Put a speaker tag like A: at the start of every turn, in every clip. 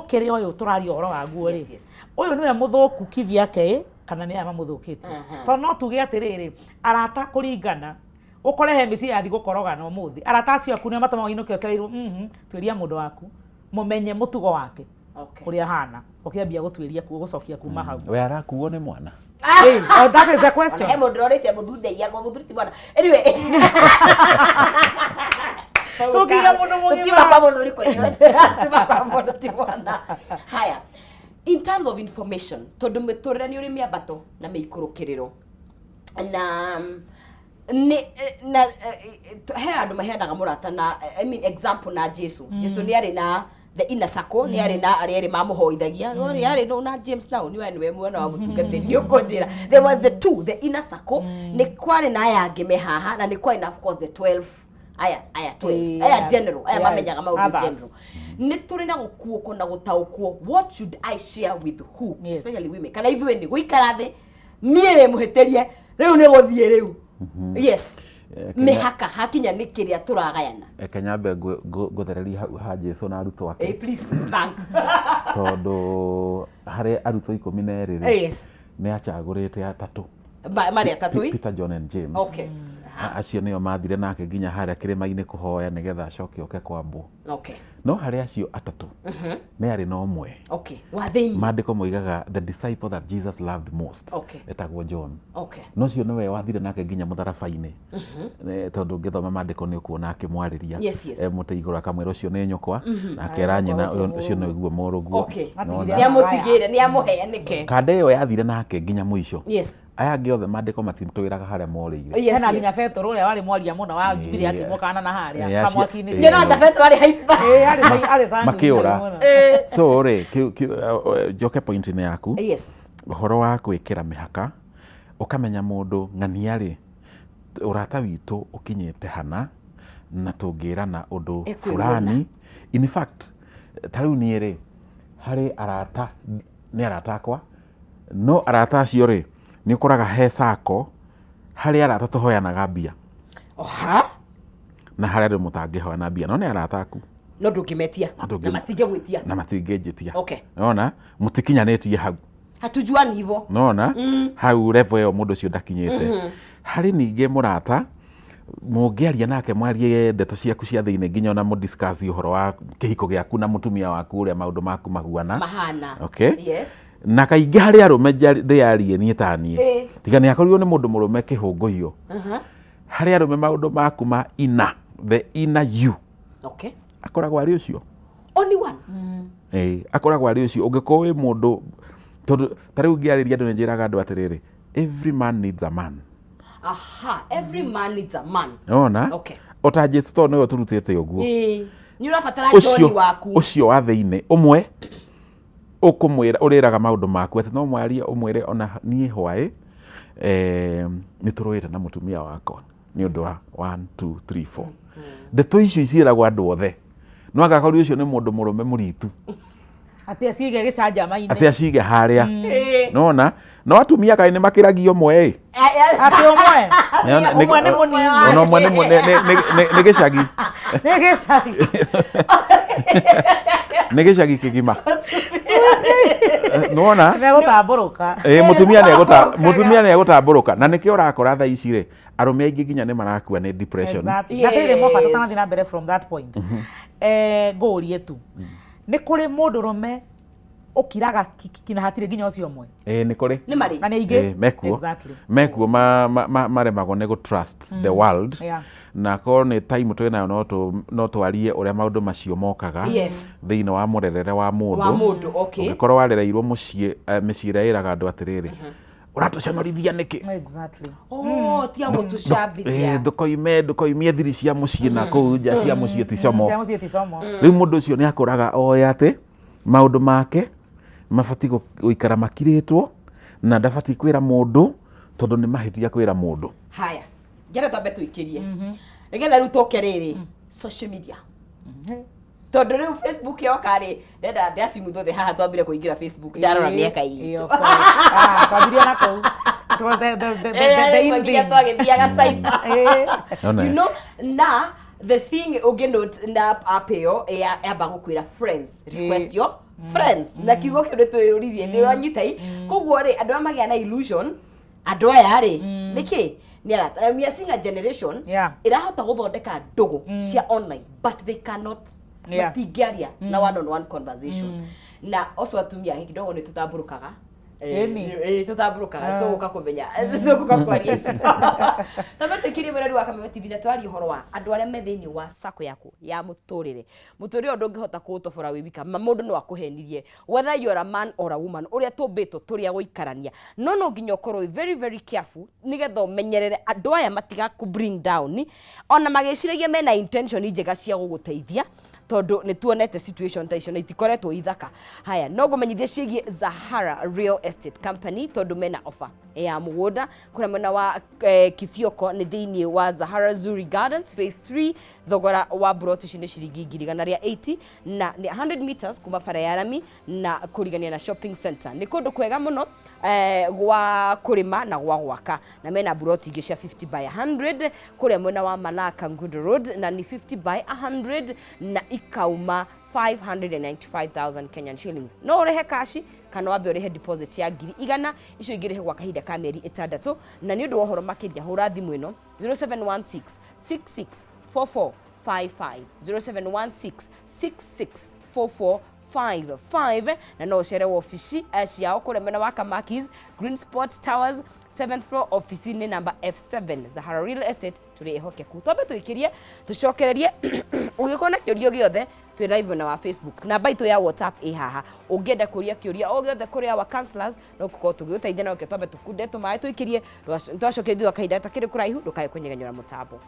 A: kire oyo turario oro waguo ri oyo niwe muthuku kivi yake kana ni ama muthukite to no tuge atiriri arata kuringana ukore he misi yathi gukorogana umuthi arata acio aku ni matama ino kiosereirwo twiria mundu waku mumenye mutugo wake uria hana ukiambia gutwiria ku gucokia kuma hau
B: we arakuo ni mwana
A: that is the question
C: he mundu rorite muthunde yago muthuriti mwana anyway
A: kukiga mundu mugima
C: tiba kwa mundu riko tiba kwa mundu timwana haya in terms of information tondu miturire ni uri miabato na miikurukiriro na he andu maheanaga murata na I mean example na Jesu ni ari na the inner circle ni ari na ari mamuhoithagia ni ari no na James now ni we mwana wa mutungatiri ni ukonjira there was the two the inner circle ni kwari na aya angime haha na ni kwari na of course the 12 aya 12 aya general aya mamenyaga maundu general ni turi na gukuo na gutaukwo what should I share with who especially women kana ithuĩ ni guikara thi niĩ muheterie riu ni guthie riu yes mehaka hakinya ni kiria turagayana
B: Kenyambe guthereria ha Jesu na arutwo ake
C: please thank
B: tondu hari arutwo 12
C: yes
B: ni achagurite atatu
C: mari atatu
B: Peter John and James
C: okay
B: acio nio mathire nake nginya haria kirima-ini kuhoya nigetha acoke oke kwambo
C: okay
B: no haria acio atatu ni ari no mwe
C: okay wathini
B: mandiko moigaga the disciple that Jesus loved most etagwo John
C: okay
B: no cio niwe wathire nake nginya mutharafa-ini tondu ngithoma mandiko ni ukuona akimwariria muti iguru akamwira ucio ni nyukwa na akera nyina ucio ni guo moruguo
C: okay ni amutigire ni amuheanike
B: kande iyo yathire nake nginya muico
C: yes
B: aya angi othe mandiko matimtwiraga haria morire
A: hena nginya Petro uria wari mwaria muno wa Jubilee akimokana na haria kamwaki-ini
C: ni no ta Petro ari haipa
B: makiura so ri joke point ni yaku
C: yes
B: uhoro wa gwikira mihaka ukamenya mundu ng'ania ri urata witu ukinyete hana na tungirana undu fulani in fact tariu ni ri hari arata ni arata akwa no arata acio ri ni ukuraga he sako hari arata tuhoyanaga mbia na hari andu mutangihoyana mbia no ni arata aku
C: no ndukimetia na matingegwitia
B: na matingejitia
C: okay
B: unaona mutikinyanetie hau
C: hatujuani hivyo
B: unaona hau level yo mundu cio ndakinyete hari ninge murata mungiaria nake mwarie ndeto ciaku cia thiini nginya ona mu discuss uhoro wa kihiko giaku na mutumia waku uria maundu maku mahuana
C: mahana
B: okay
C: yes
B: na kaingi hari arume ndiarie nie tanie tiga ni akorirwo ni mundu murume kihunguio hari arume maundu maku ma ina the inner you
C: okay
B: akoragwo ari ucio
C: only one
B: akoragwo ari ucio ungikorwo wi mundu tondu tariu ngiariria andu njiraga andu atiriri every man needs a man
C: every man needs a man
B: ona
C: okay
B: ota Jesu to niwe turutite uguo
C: ni urafatara John waku
B: ucio wa thiini umwe ukumwira uriraga maundu maku ati no mwaria umwire ona nie hwae ni turoite na mutumia wakwa ni undu wa 1 2 3 4 ndeto icio iciragwo andu othe no agakori ucio ni mundu murume muritu
A: ati acige gicanja-maini
B: ati acige haria nona no atumia kai ni makiragio mwe
A: ati umwe ni munini
B: no mwe ni gicagi ni gicagi kigima nona
A: negutamburuka
B: mutumia ni egutamburuka na nikio urakora tha ici ri arume aingi nginya ni marakua ni depression
A: nakire mo bata tanathi na mbere from that point ngurie tu ni kuri mundu rume ukiraga kina hatire nginya ucio mwe
B: ni kuri
C: ni mari
A: na ni ingi
B: mekuo maremagwo ni gu trust the world na ko ni time twina no twarie uria maundu macio mokaga thiini wa murerere wa mundu ugikorwo warereirwo mucii micire iraga andu atiriri uratuconorithia niki
C: tia mutucambithia
B: ndukoimie thiri cia mucii na kuu nja cia mucii ticomo riu mundu ucio ni akuraga oe ati maundu make mabati guikara makiritwo na ndabati kwira mundu tondu ni mahitia kwira mundu
C: haya ngere twambe tuikirie nigetha riu tuke riri social media tondu riu Facebook yoka ri ndenda ndasimu thothe haha twambire kuingira Facebook ndarora miaka ii
A: twambirie na kuu
C: you know na the thing uge note na apeo amba gukwira friends request your friends na kiugo kiu twiruririe ni wanyitai koguo ri andu amagia na illusion andu aya ri niki ni arata we are seeing a generation irahota guthondeka ndugu cia online but they cannot matingiaria na one on one conversation na also atumia kidogo ni tutamburukaga tutamburukaga tuguka kumenya tuguka kwaria na matekiri murari wa Kameme TV na twari horo wa andu aria me thiini wa sako yaku ya muturire ndungihota kuutobora wibika mundu no akuhenirie whether you are a man or a woman uria tumbitwo turia guikarania no nginya ukorwo very very careful nigetha umenyerere andu aya matiga ku bring down ona magiciragia mena intention njega cia guguteithia tondu ni tuonete situation icio itikoretwo ithaka haya no gumenyithia cigie Zahara Real Estate Company tondu mena offer ya mugunda kuna mwena wa Kithioko ni thiini wa Zahara Zuri Gardens phase 3 thogora wa broti cinde ciringi 180 na ni 100 meters kuma bara ya rami na kurigania na shopping center ni kundu kwega muno gwa kurima na gwa gwaka na mena broti ingi cia 50 by 100 kuria mwena wa Malaka Ngundo Road na ni 50 by 100 na ikauma 595,000 Kenyan shillings no urehe kashi kana wabe urehe deposit ya 100 icio ingirehe gwa kahinda ka mieri 6 na ni undu wohoro makiria hura thimu ino 0716 664455 0716 664455 na no chere ofisi ciao kule mena wa Kamakis Green Sport Towers 7th floor office ni number F7 Zahara Real Estate turi hoke ku tobe tuikirie tucokererie ugikona kiurio giothe twi live na wa Facebook na baito ya WhatsApp haha ungenda kuria kiuria o giothe kuria wa counselors no kuko tugiteithia na tobe tukunde tumae tuikirie twacoke thua kahinda takiri kuraihu ndukae kunyegenyora mutambo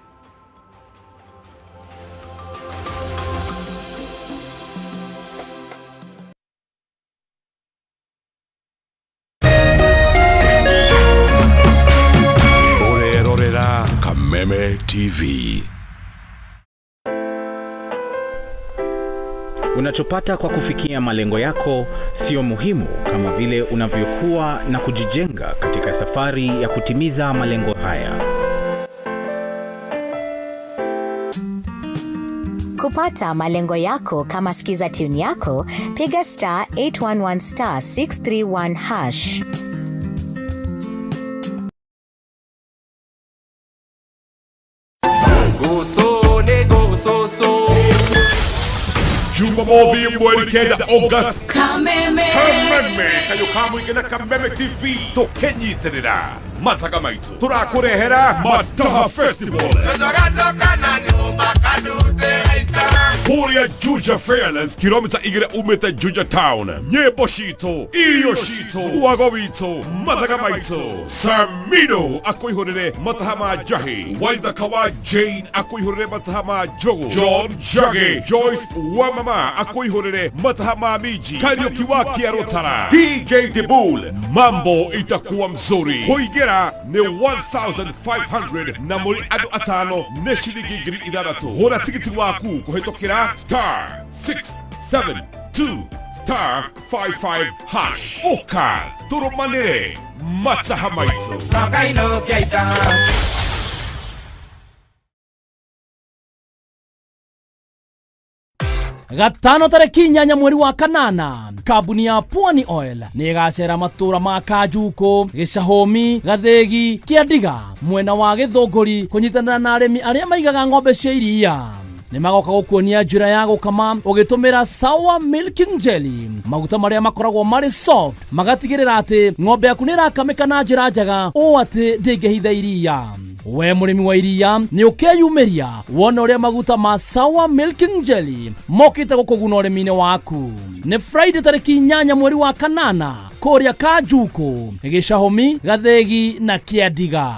D: Kameme TV.
E: Unachopata kwa kufikia malengo yako sio muhimu kama vile unavyokuwa na kujijenga katika safari ya kutimiza malengo haya.
F: Kupata malengo yako kama skiza tune yako, piga star 811 star 631 hash.
D: Jumamosi mwezi kenda August
G: Kameme
D: kayo kamu ikena Kameme TV tukenyitirira mathaga maitu turakurehera Mataha Festival Kuria Juja Fairlands kilomita igire umete Juja Town nyebo shito iyo shito uwago wito mathaga maitu Samido akuihurire Matahama Jahi Waitha Kawa Jane akuihurire Matahama Jogo John Jage Joyce Wamama akuihurire Matahama Miji Kariuki wa Kiarotara DJ Debul mambo itakuwa mzuri kuigera ni 1500 na muri adu atano neshirigi giri idadatu hora tikiti waku kuhetokera star 672 star 55 hash oka turumanire Mataha maitu
G: Makaino Keita
H: Gatano tariki 8 mweri wa kanana kambuni ya Pwani Oil ni igacera matura ma Kajuko Gicahomi Gathegi Kiandiga mwena wa Githunguri kunyitanira na arimi aria maigaga ng'ombe cia iria ni magoka gukuonia njira ya gukama ugitumira Sawa Milking Jelly maguta maria makoragwo mari soft magatigirira ati ng'ombe yaku ni irakamika na njira njega o ati ndingehitha iria we murimi wa iria ni ukeyumiria wona uria maguta ma Sawa Milking Jelly mokite gukuguna urimine waku ni Friday tariki 8 mweri wa kanana kuria Kajuko Gicahomi Gathegi na Kiandiga.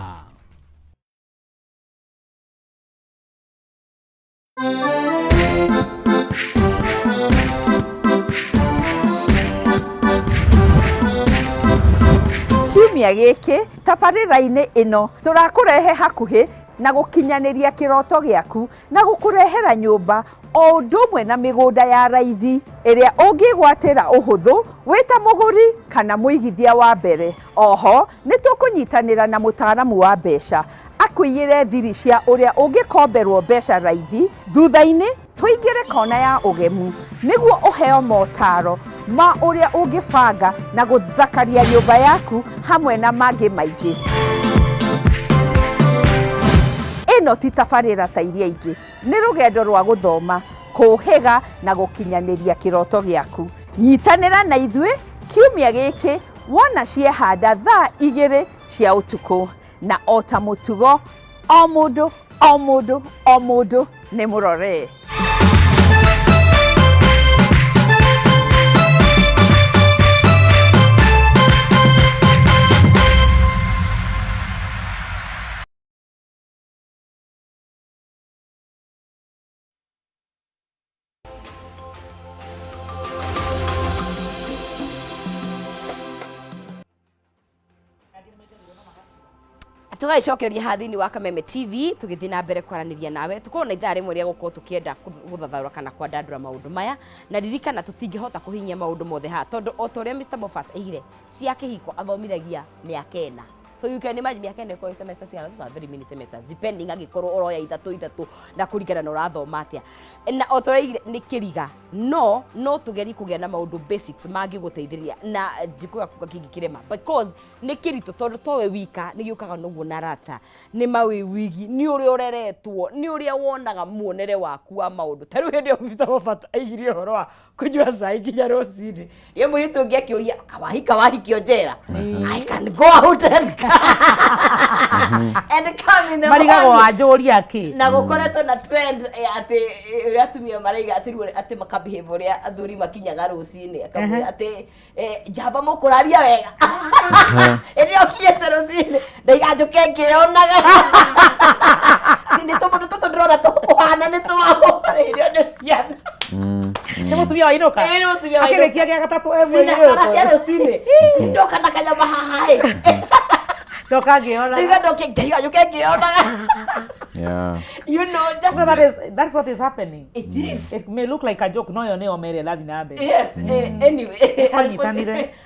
I: Kiumia giki tabarĩra-inĩ ĩno tũrakũrehe hakuhĩ na gũkinyaniria kĩroto gĩaku na gũkũrehera nyũmba o ũndũ ũmwe na mĩgũnda ya raithi ĩrĩa ũngĩgwatĩra ũhũthũ wĩta mũgũri kana mũigithia wa mbere. Oho nĩ tũkũnyitanĩra na mũtaaramu wa mbeca akũiyĩre thiri cia ũrĩa ũngĩkomberwo mbeca raithi thutha-inĩ tũingĩre kona ya ũgemu nĩguo ũheo motaro ma ũrĩa ũngĩbanga na gũthakaria nyũmba yaku hamwe na mangĩ maingĩ. Ĩno ti tabarĩra ta iria ingĩ, nĩ rũgendo rwa gũthoma, kũũhĩga na gũkinyanĩria kĩroto gĩaku. Nyitanĩra na ithuĩ kiumia gĩkĩ wona ciehanda thaa 2 cia ũtukũ, na o ta mũtugo o mũndũ nĩ mũrore.
C: Tugaicokereria hathini wa Kameme TV tugithii na mbere kwaraniria nawe tukorwo na ithaa rimwe ria gukorwo tukienda guthathaura kana kwandandura maundu maya na ririkana tutingihota kuhinyia maundu mothe ha tondu o toria Mr. Moffat aigire cia kihiko athomiragia miaka 4. So you can imagine miaka 4 kwa semester cia very mini semesters depending agikorwo oroya itatu na kurigana na urathoma atia na o toria aigire ni kiriga no tugeri kugia na maundu basics mangi guteithĩrĩria na ndikuga kuga kingi kirema because ni kirito tondu towe wika ni giukaga noguo na rata ni mawi wigi ni uri ureretwo ni uri wonaga muonere waku wa maundu taru hindi Mr. Moffat aigire horo wa kujua sai nginya rocini ye muritu ngi akiuria kawahi kionjera I can go out and come in the
A: mariga wanjuria aki
C: na gukoretwo na trend ati atumia maraiga ati makabehave uria athuri makinyaga rucini akamwira ati jamba mukuraria wega eri okiete rucini ndaigajuke ngionaga ni tomo toto ndrona tukuhana ni tuwamo irio ni ciana
A: ni mutumia wa inuka akirikia gia gatatu emwe
C: ni sara cia rucini ndoka na kanyama haha
A: ndoka ngiona
C: ndoka ngionaga.
B: Yeah.
C: You know, just
A: so that's what is happening. It is. It may look like a joke. No, you're Mary Ladinabe.
C: Yes. Anyway,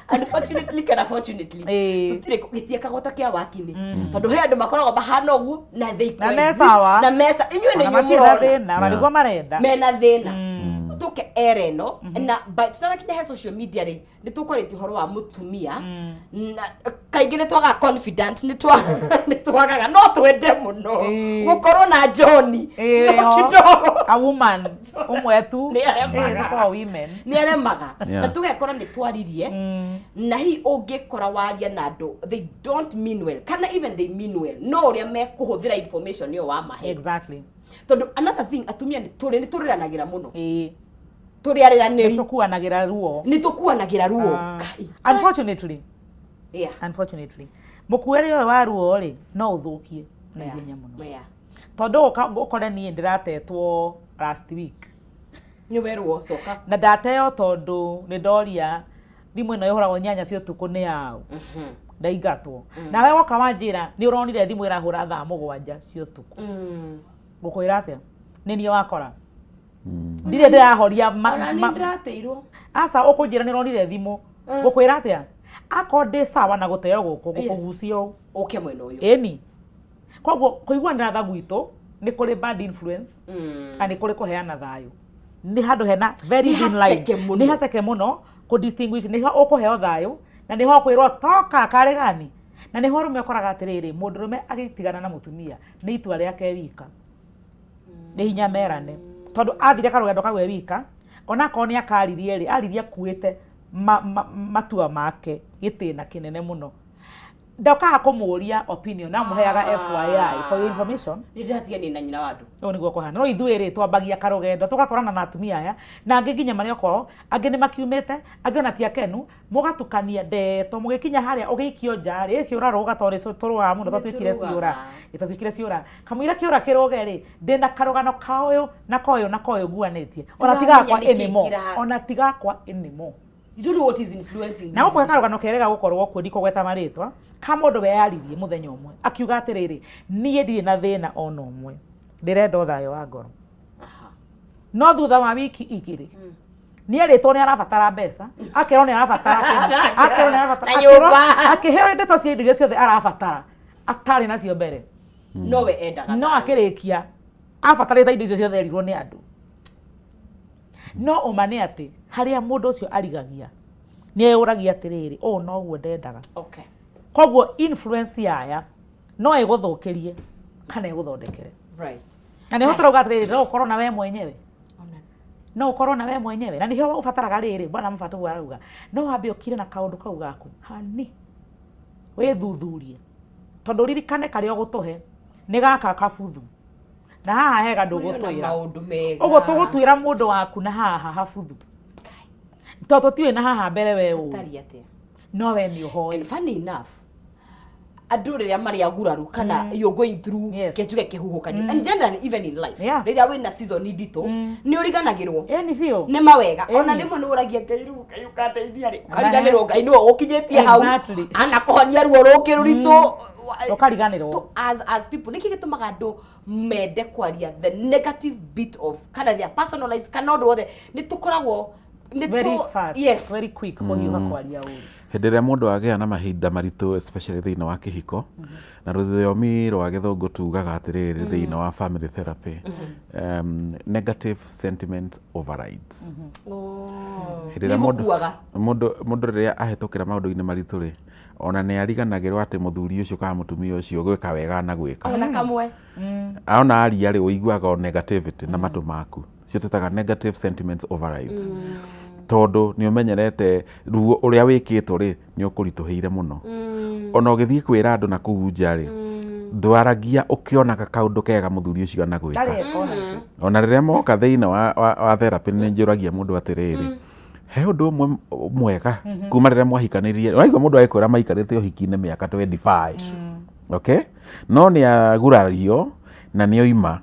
C: unfortunately, tutire kugitia kagota kia wakini. Tondu he andu makoragwo bahana ugu na they
A: na mesa
C: na mesa inywe ni nyumurona
A: na marigwa marenda.
C: Mena thina. Tuke ereno na by tutarakinya he social media ri ni tukoreti horo wa mutumia na kaingi ni twaga confident ni twagaga no twende muno gukorwo na Johnny kidogo
A: a woman umwe tu
C: ni
A: aremaga women
C: ni aremaga na tugekora ni twaririe na hi ungikora waria na andu they don't mean well kana even they mean well no uria mekuhuthira information yo wa mahe
A: exactly
C: tondu another thing atumia ni turiranagira muno turiariraniri nitukuanagira ruo
A: unfortunately mukuere yo wa ruo ri no uthukie na ihenya muno tondu ukore ni ndiratetwo last week
C: nyuberwo soka
A: na ndateo tondu ni ndoria thimũ ĩno ĩhũragwo nyanya cia ũtukũ nĩ yaũ ndaigatwo nawe woka wanjĩra nĩ ũronire thimũ ĩrahũra thaa 7 cia ũtukũ ngũkwĩra atĩa nĩ niĩ wakora ndirĩ ndĩrahoria
C: ndĩrateirwo
A: aca ũkũnjĩra nĩ ũronire thimũ ngũkwĩra atĩa akorwo ndĩ sawa na gũteo gũkũ ngũkũgucio
C: ũke mwena ũyũ
A: ĩni koguo kũiguanĩra tha gwitũ nĩ kũrĩ bad influence na nĩ kũrĩ kũheana thayũ nĩ handũ hena very thin line nĩ haceke mũno ku distinguish nĩ ho ũkũheo thayũ na nĩ ho kwĩrwo toka karegani na nĩ ho rũme ũkoraga atĩrĩrĩ mũndũ rũme agĩtigana na mũtumia nĩ itua rĩake wika nĩ hinya merane tondũ athire karũgendo kau e wika ona korwo nĩ akaririe rĩ aririe akuĩte matua make gĩtĩna kĩnene mũno ndokaga kũmũria opinion na mũheaga FYI for your information
C: nĩ ndĩratigania na nyina wa andũ
A: ũũ nĩguo kũhana no ithuĩ rĩ twambagia karũgendo tũgatwarana na atumia aya na angĩ nginya marĩ kwao angĩ nĩ makiumĩte angĩ ona ti akenu mũgatukania ndeto mũgĩkinya harĩa ũgĩikio nja rĩ kĩũra rũga tondũ tũrũga mũno tũtwĩkire ciũra kamũira kĩũra kĩrũge rĩ ndĩna karũgano ka ũyũ na koyũ na koyũ nguanĩtie ona tigakwa anymore
C: you don't know what is influencing
A: na ũkũhe karũgano kerega gũkorwo kuo ndikũgweta marĩtwa ka mũndũ weyaririe mũthenya ũmwe akiuga atĩrĩrĩ niĩ ndirĩ na thĩna ona ũmwe ndĩrenda ũthayũ wa ngoro no thutha wa wiki igĩrĩ nĩerĩtwo nĩ arabatara mbeca akerwo nĩ arabatara akĩheo ndeto cia indo ciothe arabatara atarĩ nacio mbere
C: nowe endaga
A: no akĩrĩkia abatarĩte indo icio ciothe erirwo nĩ andũ no umane ati haria mundu ucio arigagia ni euragia atiriri no guo ndendaga.
C: Okay.
A: Koguo influence yaya no iguthukirie kana iguthondekere.
C: Right.
A: Na ni hotorauga atiriri no ukorwo na we mwenyewe. No ukorwo na we mwenyewe na nihio ubataraga riri bwana mfatu warauga no wambe ukire na kaundu kau gaku hani withuthurie tondu ririkane kari ogutuhe ni gaka kabuthu na haha hega ndugutwira uguo tugutwira mundu waku na haha habuthu toto tiwe na haha mbere we u no we ni uhoi.
C: And funny enough andu riria mari aguraru kana you're going through kejuge kihuhukani and generally even in life riria wina season ndito ni uriganagirwo
A: ni fio
C: ni mawega ona nimwe ni uragia ngairu ukayukateithia ri ukariganirwo ngai no ukinyetie hau ana kuhonia ruo rungi rurito
A: ukariganirwo
C: as people niki gitumaga andu mende kwaria the negative bit of kana their personal lives kana undu wothe ni tukoragwo ni
A: very fast very quick kuhiuha kwaria uru
B: hĩndĩ ĩrĩa mũndũ agĩa na mahinda maritũ especially thĩinĩ wa kĩhiko na rũthiomi rwa gĩthũngũ tugaga atĩrĩrĩ thĩinĩ wa family therapy negative sentiment overrides. Hĩndĩ ĩrĩa mũndũ rĩrĩa ahĩtũkĩra maũndũ-inĩ maritũ rĩ ona nĩ ariganagĩrwo atĩ mũthuri ũcio kana mũtumia ũcio gwĩka wega na gwĩka
C: ona kamwe
B: ona aria rĩ ũiguaga negativity na matũ maku cio tũtaga negative sentiments overrides. Tondu ni umenyerete ruo uria wikitwo ri ni ukuritũhĩire muno ona ũgĩthiĩ kwĩra andũ na kũu nja rĩ ndwaragia ukionaga kaundu kega mũthuri ũcio anagwĩka ona rĩrĩa moka thĩinĩ wa therapy nĩ njũragia mũndũ atĩrĩrĩ he ũndũ ũmwe mwega kuma rĩrĩa mwahikanĩrie ũraigua mũndũ agĩkwĩra maikarĩte ũhiki-inĩ mĩaka 25 okay no nĩ agurario na nĩ oima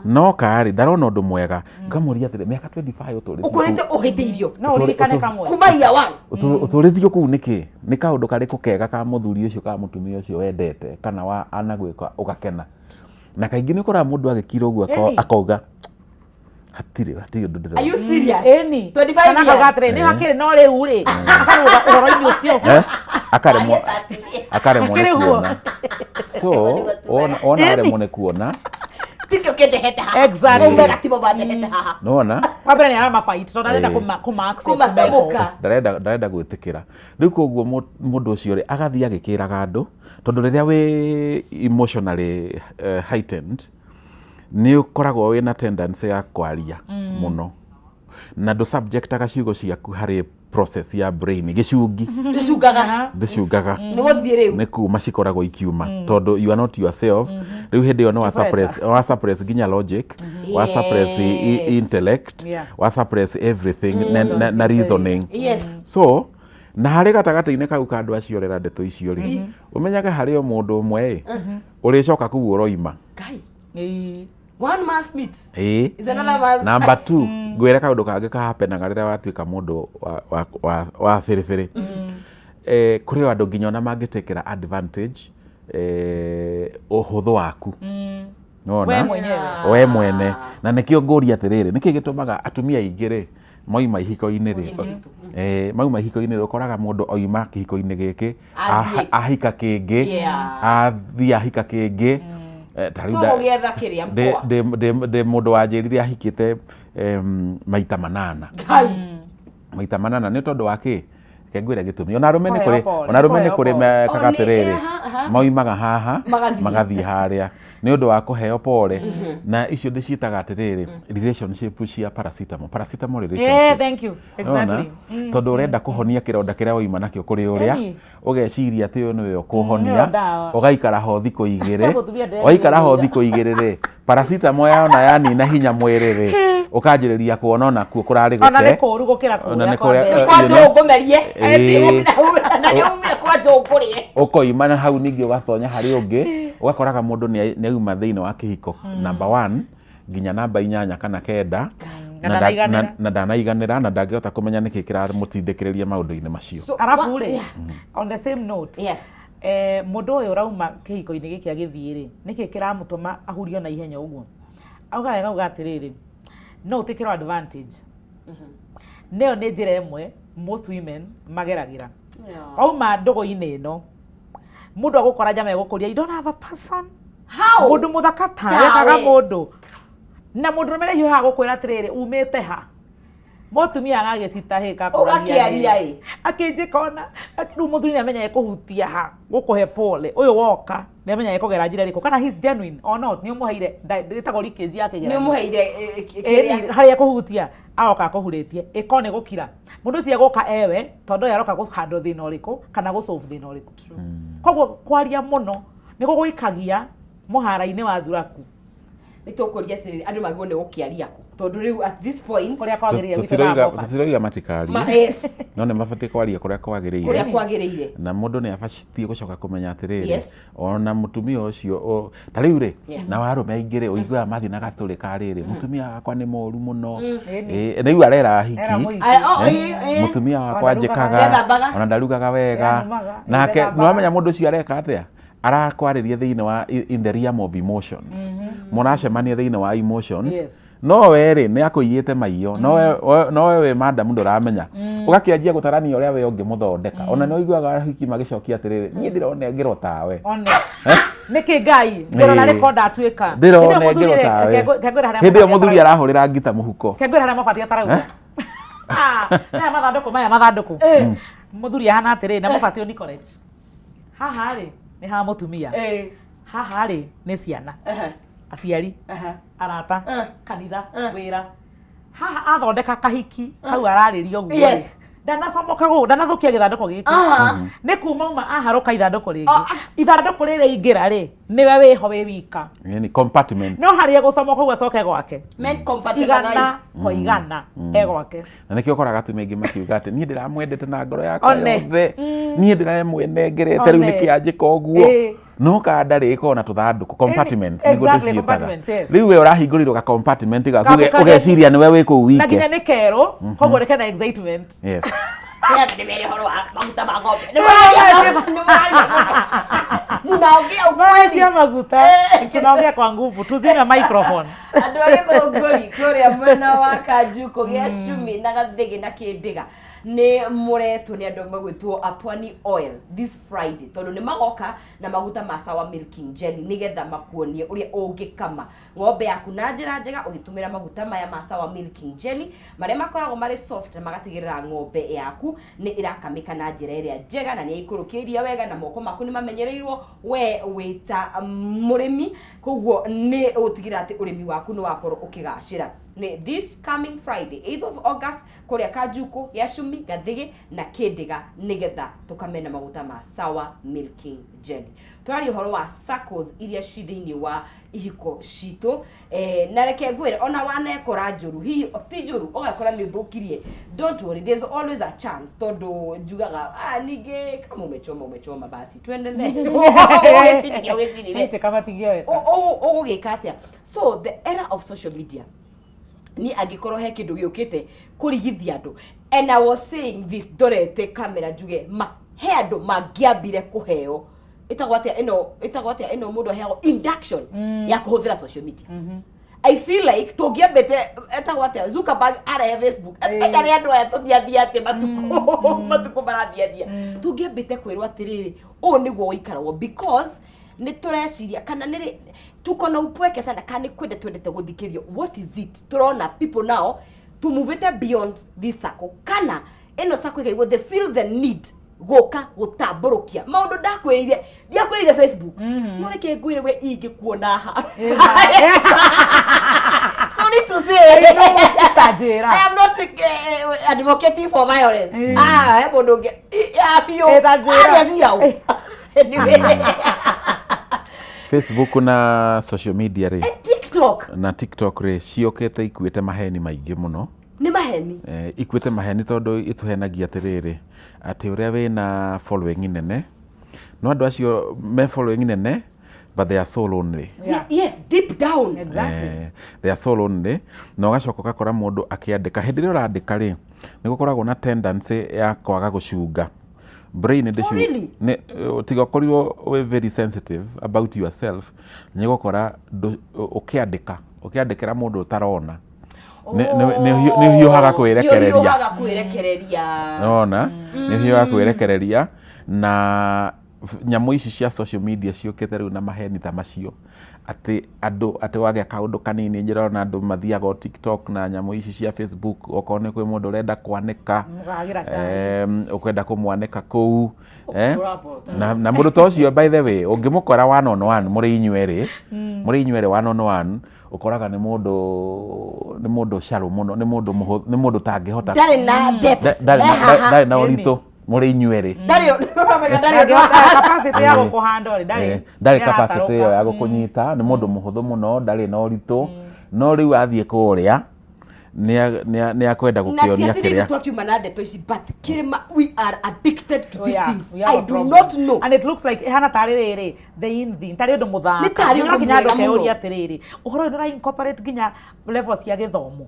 B: no kari ndarona undu mwega ngamuria atire miaka 25 uturithio
C: ukurite uhitirio
A: no uririkane kamwe
C: kumaiya wanu
B: uturithio kuu niki ni kaundu kariku kega ka muthuri ucio ka mutumia ucio wendete kana wa anagwika ugakena na kaingi ni kora mundu agikira uguo akauga hatire undu ndira.
C: Are you serious?
A: 25 years gatire ni hakire no riu ri akaruga uhoro-ini ucio
B: akaremwo ni kuona so ona aremwo ni kuona
C: tikio kende heta haha
A: exactly
C: umega tibo bande heta haha
B: nona
A: wabere ni ama fight tonda renda kuma access
C: kumatamuka
B: ndarenda gwitikira riu koguo mundu ucio ri agathia agikiraga andu tondu riria we emotionally heightened ni ukoragwo wina tendency ya kwaria muno na do subject agaciugo ciaku hari process ya brain gicungi gicungaga
C: ni guthie riu
B: ni kuma cikoragwo ikiuma tondu you are not yourself riu hindi yo no wa suppress ginya logic wa suppress intellect wa suppress everything na reasoning so na hari gatagati-inĩ kau ka andu acio rera ndeto icio ri umenyaga hari o mundu umwe uricoka kuu uroima
C: one man's meat is another man's
B: number 2 ngwira kaundu kangi kahapenaga riria watuika mundu wa firifiri kuri andu nginya ona mangitekera advantage uhuthu waku we mwene na nikio nguria atiriri niki gitumaga atumia aingĩ ri moima ihiko-inĩ ri mauma ihiko-inĩ ri ukoraga mundu oima kihiko-inĩ giki ahika kĩngĩ athia ahika kĩngĩ de mundu wanjirire ahikite maita manana ni tondu wa ki kengwire gitumi ona rume ni kuri kagatiriri mauimaga haha magathie haria ni undu wa kuheo pole na icio ndiciitaga atiriri relationship cia paracetamol relationship
A: thank you exactly
B: tondu urenda kuhonia kironda kiria waima nakio kuri uria ugeciria ati uyu niwe ukuhonia ugaikara ho thikũ igĩrĩ waikara ho thikũ igĩrĩ ri paracetamol yaona yanina hinya mwĩrĩ ri ukanjĩrĩria kuona ona kuo kũrarĩ gũte
A: ona nĩ kũru gũkĩra kũrĩa
C: kwa njũngũmerie na nĩ umire kwa njũngũrie
B: ukoima na hau ningĩ ũgatonya harĩ ũngĩ ugakoraga mũndũ nĩ auma thĩinĩ wa kĩhiko number 1 nginya namba 8 kana 9 na ndanaiganĩra na ndangĩhota kũmenya nĩkĩ kĩramũtindĩkĩrĩria maũndũ-inĩ macio
A: arabu rĩ on the same note mũndũ ũyũ ũrauma kĩhiko-inĩ gĩkĩ agĩthiĩ rĩ nĩkĩ kĩramũtũma ahurio na ihenya ũguo auga wega uga atĩrĩrĩ no utikĩrwo advantage nĩyo nĩ njĩra ĩmwe most women mageragĩra auma ndũgũ-inĩ ĩno mũndũ agũkora njama egũkũria you don't have a person mũndũ mũthaka ta wekaga mũndũ na mũndũ rũmere hiũha gũkwĩra atĩrĩrĩ umĩte ha Mutumia agagicitahika
C: Ugakiaria
A: akinjikona akiru muthuri amenya ekuhutia ha gukuhe pole uyu woka ni amenya ekugera njira riko kana he's genuine or not ni umuheire nditagwo likezi yake
C: ni umuheire
A: haria kuhutia aoka kuhuretie ikone gukira mundu ucio guka ewe tondu yaroka guhandle thina uriku kana gusolve thina uriku koguo kwaria muno niko guikagia muhara-ini wa thuraku
C: nitukuria atiriri andu magwo ni gukiaria ku tondu riu at this point
A: kuria kwagiriire
B: tutiriga matikari
C: yes
B: no ne mabati kwaria kuria kwagiriire na mundu ni abacitie gucoka kumenya atiriri ona mutumia ucio tariu ri na warume aingire uigua mathi na gastori kariri mutumia wakwa ni moru muno riu arera hiki mutumia wakwa njikaga ona ndarugaga wega nake no amenya mundu ucio areka atia arakwariria thiini wa in the realm of emotions muracemania thiini wa emotions no weri ni akuiyite maiyo no we madam nduramenya ugakianjia gutarania uria we ungi muthondeka ona no iguaga hiki magicokia atiriri nie ndirone ngiro tawe
A: niki ngai ndirona record atuika
B: ndirone ngiro tawe hindi muthuri arahurira ngita muhuko
A: kengwira haria mabati atarauga na mathanduku muthuri ahana atiriri na mabati oni correct haha ri ni ha mutumia haha ri ni ciana aciari arata kanitha wira haha athondeka kahiki kau araririo guo ndanathukia githandũkũ gĩkĩ nĩ kuma uma aharuka ithandũkũ rĩngĩ ithandũkũ rĩrĩ ingĩra rĩ niwe wĩho wĩ wika
B: yani compartment
A: no harĩa gũcoma kũu acoke gwake igana kwa igana egwake
B: na nĩkĩo ũkoraga atumia aingĩ makiuga atĩ niĩ ndĩramwendete na ngoro yakwa yothe niĩ ndĩramwenengerete rĩu nĩkĩanjĩka ũguo no kanda rĩko na tũthandũkũ compartment nĩguo tũciĩtaga rĩu we ũrahingũrĩrwo ga compartment gaku ũgeciria nĩwe wĩ kũu wike
A: na nginya nĩ kerũ koguo reke na excitement
B: yes
C: munaongea ukweli
A: ya maguta tunaongea kwa nguvu tuzime microphone
C: andu agithongori kuria mwena wa Kanjuko gia Cumi na Gathigi na Kindiga ni muretwo ni andu magwitwo Apwani Oil this Friday tondu ni magoka na maguta ma Sawa Milking Jelly nigetha makuonie uria ungikama ng'ombe yaku na njira njega ugitumira maguta maya ma Sawa Milking Jelly maria makoragwo mari soft na magatigirira ng'ombe yaku ni irakamika na njira iria njega na ni ikurukiria wega na moko maku ni mamenyereirwo we wita murimi koguo ni utigira ati urimi waku ni wakorwo ukigacira ni this coming Friday 8th of August kuria Kanjuko ya Cumi Gathigi na Kindiga nigetha tukamena maguta ma Sawa Milking Jelly twari horo wa circles iria cithi-ini wa ihiko cito na reke ngwire ona wanekora njuru hihi ti njuru ugakora ni thukirie don't worry there's always a chance tondu njugaga ninge kama umechoma basi tuendelee
A: ite kama tigiwe
C: ugika atia so the era of social media ni agikorwo he kindu giukite kurigithia andu and I was saying this dorete camera njuge he andu mangiambire kuheo itagwatia ino mundu heo induction ya kuhuthira social media I feel like tungiambite etagwatia Zuckerberg ara Facebook especially andu aya tubiathia ati matuko marathiathia tungiambite kwirwo atiriri o niguo uikaragwo because ni tureciria kana niri tuko na upweke sana kana kwende twendete guthikirio what is it turona people now to move it beyond this circle kana eno circle ikaigwo they feel the need goka gutamburukia maundu ndakwirire ndiakwirire Facebook no reke ngwire we ingikuona ha so need to say I am not advocating for violence mundu ya bio
B: Facebook na social media ri TikTok ri ciokete ikuite maheni maingi muno
C: ni maheni
B: ikuite maheni tondu ituhenagia atiriri ati uria wina following nene no andu acio me following nene but they are so lonely
C: yes deep down
A: exactly
B: they are so lonely no gacoka gakora mundu akiandika hindi ri urandika ri ni gukoragwo na tendency ya kwaga gucunga brain ndishu ne tiga korirwo we very sensitive about yourself ni gukora ukiandikira mundu utarona ni hiyohaga kwirekereria nona ni hiyohaga kwirekereria na nyamu ici cia social media ciokete riu na maheni ta macio ati wage kaundu kanini njirona andu mathiaga TikTok na nyamu ici cia Facebook okone kwi mundu urenda kwanika ukwenda kumwanika kuu na mundu tocio by the way ungimukora 1 on 1 muri inyuere 1 on 1 ukoraga ni mundu shallow muno ni mundu tangihota
C: ndari na depth
B: ndari na uritu muri inyuere
C: ndari
A: capacity ya gukuhanda ri
B: ndari capacity ya gukunyita ni mundu muhuthu muno ndari na uritu no riu athie kuria ni akwenda gukionia kiria
C: twakiuma na ndeto ici but kirima we are addicted to these things. I do not know,
A: and it looks like hana taririri the tari undu muthaka ni kinya andu keuria atiriri uhoro ni incorporate ginya levels ya githomo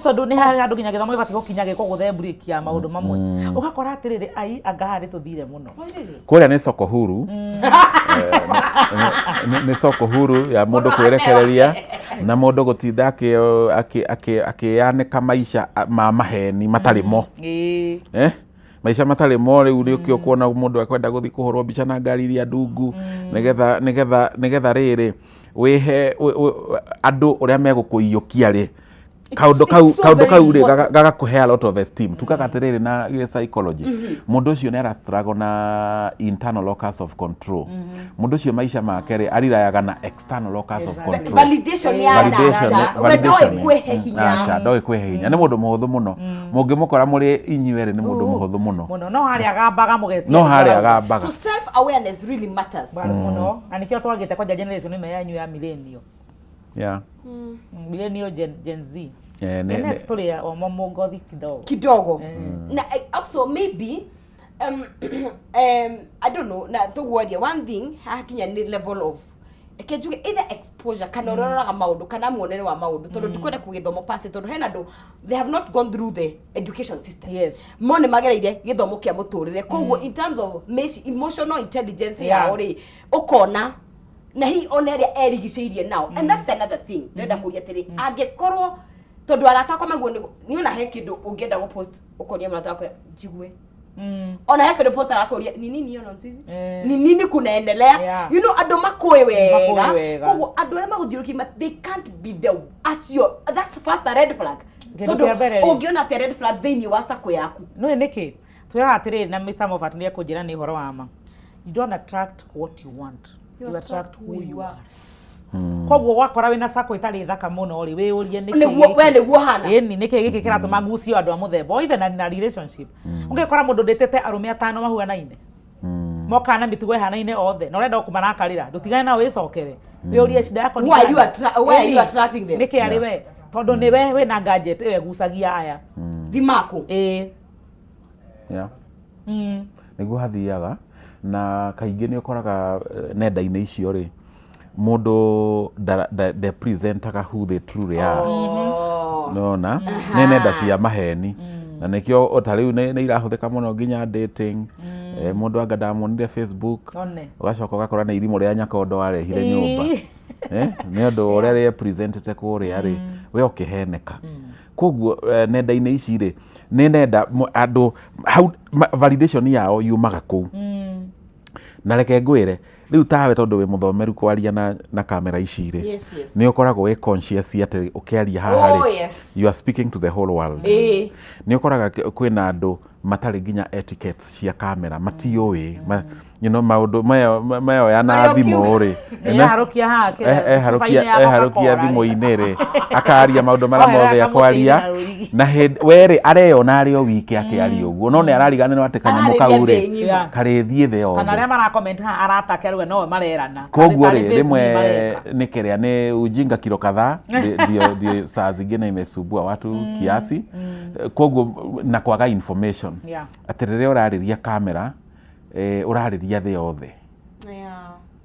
A: tondu ni andu ginya githomo ibati gukinya giko guthe break ya maundu mamwe ugakora atiriri ai angahari tuthire muno
B: kuria ni soko huru ni soko huru ya mundu kwirekereria na mundu gutinda akianika maisha ma maheni matarimo maisha matarimo riu riukio kuona mundu akwenda guthi kuhorwo mbica na ngari iria ndungu nigetha riri wihe andu uria megukuiyukia ri kaundu kau ri gagakuhe a lot of esteem tukaga atiriri na psychology mundu ucio ni ara struggle na internal locus of control mundu ucio maisha make ri arirayaga na external locus of control
C: validation ya ndoi
B: kwehe hinya ni mundu muhuthu muno mungimukora muri inyuere ni mundu muhuthu muno
A: no hari agambaga mugeci
C: so self awareness really matters
A: muno anikio twagite kwa generation ino yanyu ya millennial millennial Gen Z. Next story ya omomo ngothi
C: kidogo. Na also maybe I don't know na tugwadia one thing hakinya ni level of ekejuge either exposure kana uroraga maundu kana muonere wa maundu tondu ndikwenda kugithomo pass tondu hena andu they have not gone through the education system. Mone magereire githomo kia muturire koguo in terms of emotional intelligence ya ori ukona na hi oneria erigiceirie now and that's another thing ndenda kuria tiri angekorwo tondu arata kwa maguo ni ona he kindu ungienda go post ukonia mrata wako jigwe ona he kindu post akakoria ni nini ona sisi ni nini kunaendelea you know ando makoe wega koguo ando ara maguthiruki they can't be the as your that's first a red flag tondu ungiona the red flag thini wasako yaku
A: no niki twira atiri na Mr. Moffat ni akunjira ni horo wama you don't attract what you want. You attract who you are. Koguo wakora wina sako itari thaka muno ri we urie niki
C: we niguo hana
A: niki giki kiratuma ngucio andu a muthemba even na relationship ungekora mundu ndetete arume atano mahuanaine moka na mitugo ihanaine othe no renda kumarakarira ndutigane na wicokere we urie shida yako
C: ni why are you attracting them
A: niki ari we tondu ni we na gadget we gucagia aya
C: thimako
B: niguo hathiaga na kaingi ni ukoraga nenda-ini icio ri mundu the presentaga who they truly are nona ni nenda cia maheni na nikio otariu ni irahuthika muno nginya dating mundu anga ndamonire Facebook ugacoka ugakora ni irimu ria nyakondo arehire nyumba ni undu uria representete kuria ri we ukiheneka koguo nenda-ini ici ri ni nenda andu validation yao yumaga kuu na reke ngwire riu tawe tondu we muthomeru kwaria na kamera ici ri ni ukoragwo we conscious ati ukiaria haha ri you are speaking to the whole world ni ukoraga kwina andu matari ginya etiquettes cia kamera matioi you know maundu mayo ya na thimu ri
A: harukia hake
B: harukia thimu-ini ri akaria maundu mara mothe akwaria na weri areyona ari o wiki akiaria uguo no ni ararigana no ati kanyamu kau ri karithie the yothe
A: kana aria mara comment ha aratake ruwe no marerana
B: koguo ri rimwe ni kiria ni ujinga kilo kadhaa ndio saa zingine imesumbua watu kiasi koguo na kwaga information atirire urariria kamera urariria the yothe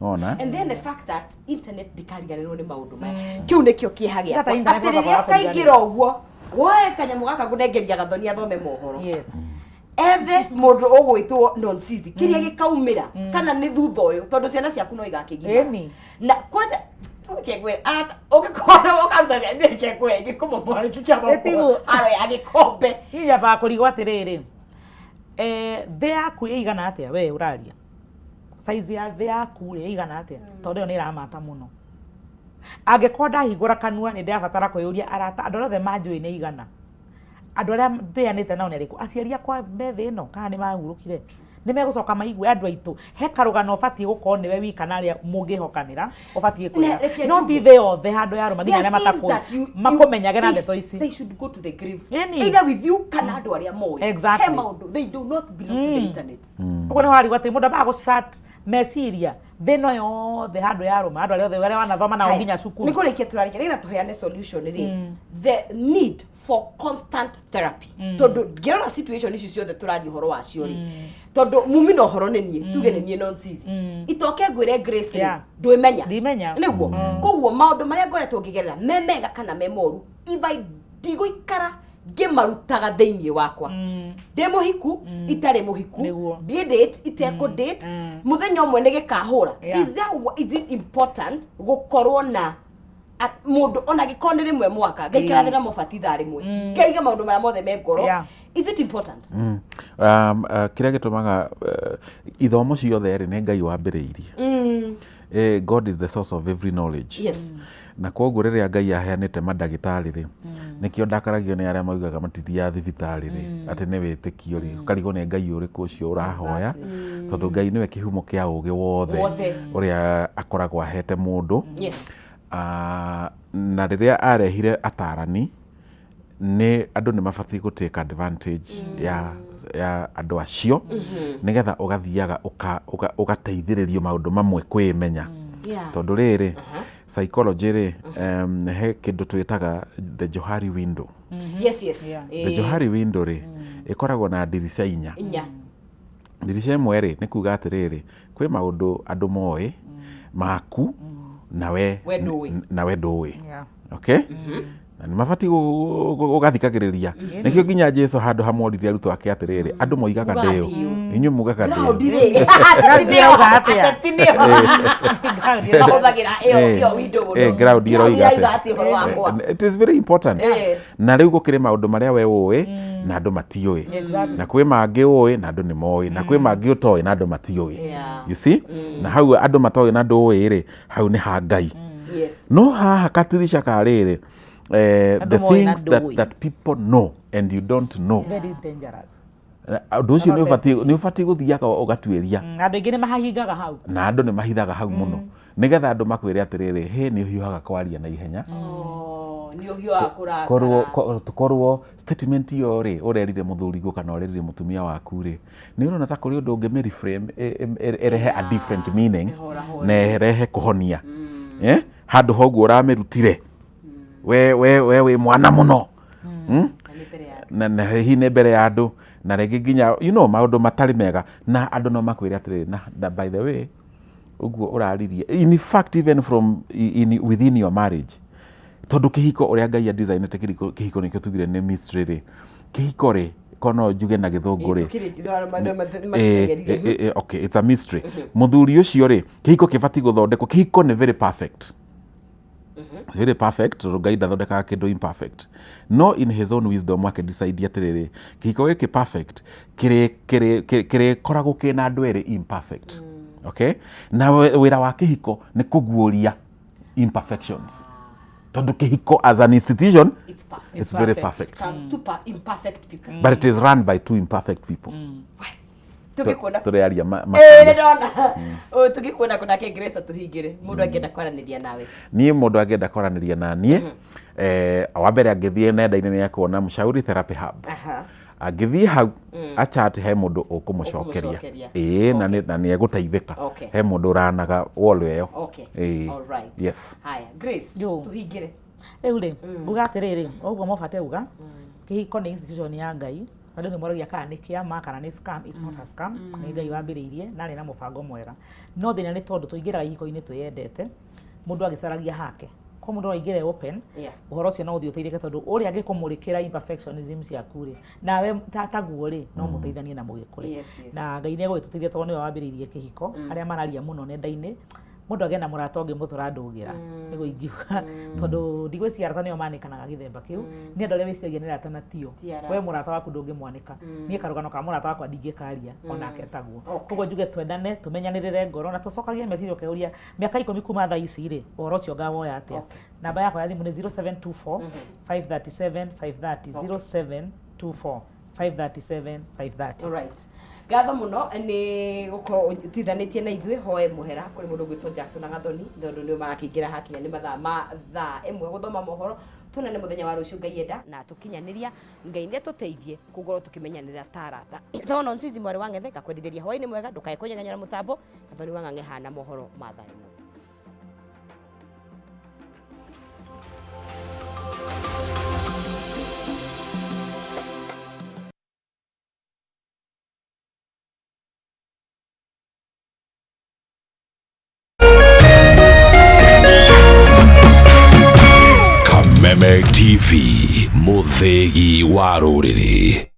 B: ona
C: and then the fact that internet dikariganirwo ni maundu maya kiu nikio kihagia atirire kaingira uguo woe kanyamu gaka gunengeria gathoni athome mohoro ethe mundu ugwitwo nonsense kiria gikaumira kana ni thutha uyu tondu ciana ciaku no igakigima na kwanja ukegwe ukikora wokaruta cia ndikegwe gikumomora kikiamako aro ya gikombe
A: iya ba kurigwo atiriri the yaku igana atia we uraria size ya the yaku igana atia tondu ni iramata muno Angĩkorwo ndahingũra kanua nĩ ndĩrabatara kwĩyũria arata andũ othe manjũĩ nĩ igana. Andũ arĩa ndĩanĩte nao nĩ arĩkũ? Aciari akwa mbe ĩno kana nĩ mahurũkire? Nĩ megũcoka maigue andũ aitũ he karũgano ũbatiĩ gũkorwo nĩwe wika na arĩa mũngĩhokanĩra ũbatiĩ kwĩra no ti thĩ yothe handũ ya rũma nginya arĩa makomenyage na ndeto ici.
C: They should go to the grave either with you kana andũ arĩa moĩ.
A: Exactly.
C: They do not belong to the internet.
A: Ũguo nĩ harigwo atĩ mũndũ ambaga gũchat meciria thĩno yothe handũ ya rũma andũ arĩa wanathoma nao nginya cukuru.
C: Nĩ kũrĩkia tũrarĩkia nĩgetha tũheane solution rĩ the need for constant therapy. Tondũ ngĩrora situation ici ciothe tũraria ũhoro wacio rĩ tondũ mumi no horo nĩ niĩ tuge nĩ niĩ nonsense itoke ngwĩre Grace rĩ ndwĩmenya nĩguo koguo maũndũ marĩa ngoretwo ngĩgerera me mega kana me moru ndigũikara ngĩmarutaga thĩinĩ wakwa ndĩ mũhiku itarĩ mũhiku ndĩ date itekũ date mũthenya ũmwe nĩ gĩkahũra. Is it important gũkorwo na mundu ona gikone rimwe mwaka ngaikarathira mubatitha rimwe ngaiga maundu mara mothe me ngoro. Is it important?
B: Kiria gitumaga ithomo ciothe ri ne Ngai wambiriirie. God is the source of every knowledge.
C: Yes.
B: Na koguo riria Ngai aheanite mandagitari ri nikio ndakaragio ni aria maugaga matithia thibitari ri ati ni witikio ri ukarigo ni Ngai uriku ucio urahoya tondu Ngai niwe kihumo kia ugi wothe uria akoragwo ahete mundu.
C: Yes.
B: Na riria arehire atarani ni andu ni mabati go take advantage ya andu acio nigetha ugathiaga ugateithiririo maundu mamwe kwimenya tondu riri psychology ri he kindu twitaga the Johari window.
C: Yes.
B: The Johari window ri ikoragwo na ndirica inya. Ndirica imwe ri ni kuga atiriri kwi maundu andu moe maku nawe ndũĩ. Okay? Na nĩ mabati ũgathikagĩrĩria. Nĩkĩo nginya Jesũ handũ hamoririe arutwo ake atĩrĩrĩ andũ moigaga ndĩyo inyuĩ mugaga ndĩyo. Ground ĩroiga atĩa. It is very important. Na rĩu gũkĩrĩ maũndũ marĩa we ũĩ na andũ matiũĩ. Na kwĩ mangĩ ũĩ na andũ nĩ moĩ na kwĩ mangĩ ũtoĩ na andũ matiũĩ. You see? Na hau andũ matoĩ na ndũĩ rĩ hau nĩ ha Ngai. No haha katirisha karĩrĩ the things that people know and you don't know.
A: Very dangerous.
B: Andũ ũcio nĩ ũbatiĩ gũthiaga ũgatuĩria.
A: Andũ aingĩ nĩ mahingaga hau.
B: Na andũ nĩ mahithaga hau mũno. Nĩgetha andũ makwĩre atĩrĩrĩ he nĩ ũhiũhaga kwaria na ihenya.
C: Nĩ ũhiũhaga kũrakara.
B: Korwo statement iyo rĩ ũrerire mũthurigo kana ũrerire mũtumia waku rĩ nĩ ũrona ta kũrĩ ũndũ ũngĩ reframe erehe a different meaning na erehe kũhonia. Handũ hoguo ũramĩrutire we mwana muno na hihi nĩ mbere ya andũ na rĩngĩ nginya maũndũ matarĩ mega na andũ no makwĩre atĩrĩrĩ na by the way ũguo ũraririe in fact even from within your marriage tondu kĩhiko ũrĩa Ngai designete kĩhiko nĩkĩo tugire nĩ mystery rĩ kĩhiko rĩ kono njuge na gĩthũngũ rĩ okay it's a mystery mũthuri ũcio rĩ kĩhiko kĩbati gũthondekwo kĩhiko nĩ very perfect. Very perfect, Ngai ndathondekaga kĩndũ imperfect. No in his own wisdom wake decide atĩrĩrĩ kĩhiko gĩkĩ perfect kĩrĩkoragwo kĩna andũ erĩ imperfect. Okay? Na wĩra wa kĩhiko nĩ kũguũria imperfections. Tondu kĩhiko as an institution it's very perfect.
C: It comes to imperfect people.
B: But it is run by two imperfect people. Tũrĩaria
C: tũgĩkuona kuna ke Grace tuhingire mũndũ angĩenda kwaranĩria nawe.
B: Niĩ mũndũ angĩenda kwaranĩria na niĩ wa mbere angĩthiĩ nenda-inĩ nĩ akuona Mshauri Therapy Hub. Angĩthiĩ hau achat he mũndũ ũkũmũcokeria na nĩ egũteithĩka he mũndũ ũranaga wall ĩyo.
C: All right.
B: Yes.
C: Haya Grace tuhingire
A: rĩu rĩ uga atĩrĩrĩ ũguo mũbate uga kĩhiko nĩ institution ya Ngai. Andũ nĩ moragia kana nĩ kĩama kana nĩ scam. It's not a scam. Nĩ Ngai wambĩrĩirie na arĩ na mũbango mwega. No thĩna nĩ tondũ tũingĩraga ihiko-inĩ twĩyendete mũndũ agĩcaragia hake ko mũndũ aingĩre open ũhoro ũcio no ũthiĩ ũteithĩke tondũ ũrĩa angĩkũmũrĩkĩra imperfectionism ciaku rĩ nawe taguo rĩ no mũteithanie na mũgĩkũrĩ na Ngai nĩ egũgĩtũteithia tondũ nĩwe wambĩrĩirie kĩhiko arĩa mararia mũno nenda-inĩ mundu agena murata ungi mutura ndugira nigo ingiuga tondu ndigwiciria arata nio manikanaga githemba kiu ni andu aria wiciragia ni arata na tio we murata waku ndungimwanika nie karugano ka murata wakwa ndingikaria onake taguo koguo njuge twendane tumenyanirire ngoro na tucokagie meciria ukeuria miaka 10 kuma thaa ici ri uhoro ucio ngawoya atia namba yakwa ya thimu ni 0724 537 530 0724 537 530.
C: Alright. Gatho muno ni gukorwo tithanitie na ithuĩ hoe muhera kuri mundu gwitwo Jackson Gathoni thondu ni magakingira hakinya ni mathaa ma thaa imwe guthoma mohoro tuna ni muthenya wa rucio Ngai enda na tukinyaniria Ngai ne tuteithie kugorwo tukimenyanira tarata thono nzizi mwari wa Ng'ethe ngakwendithĩria hwaĩ-inĩ mwega ndukae kũnyeganyera mutambo Gathoni wa Ng'ang'e hana mohoro ma thaa imwe.
D: Meme TV, Muthegi wa Rũrĩrĩ.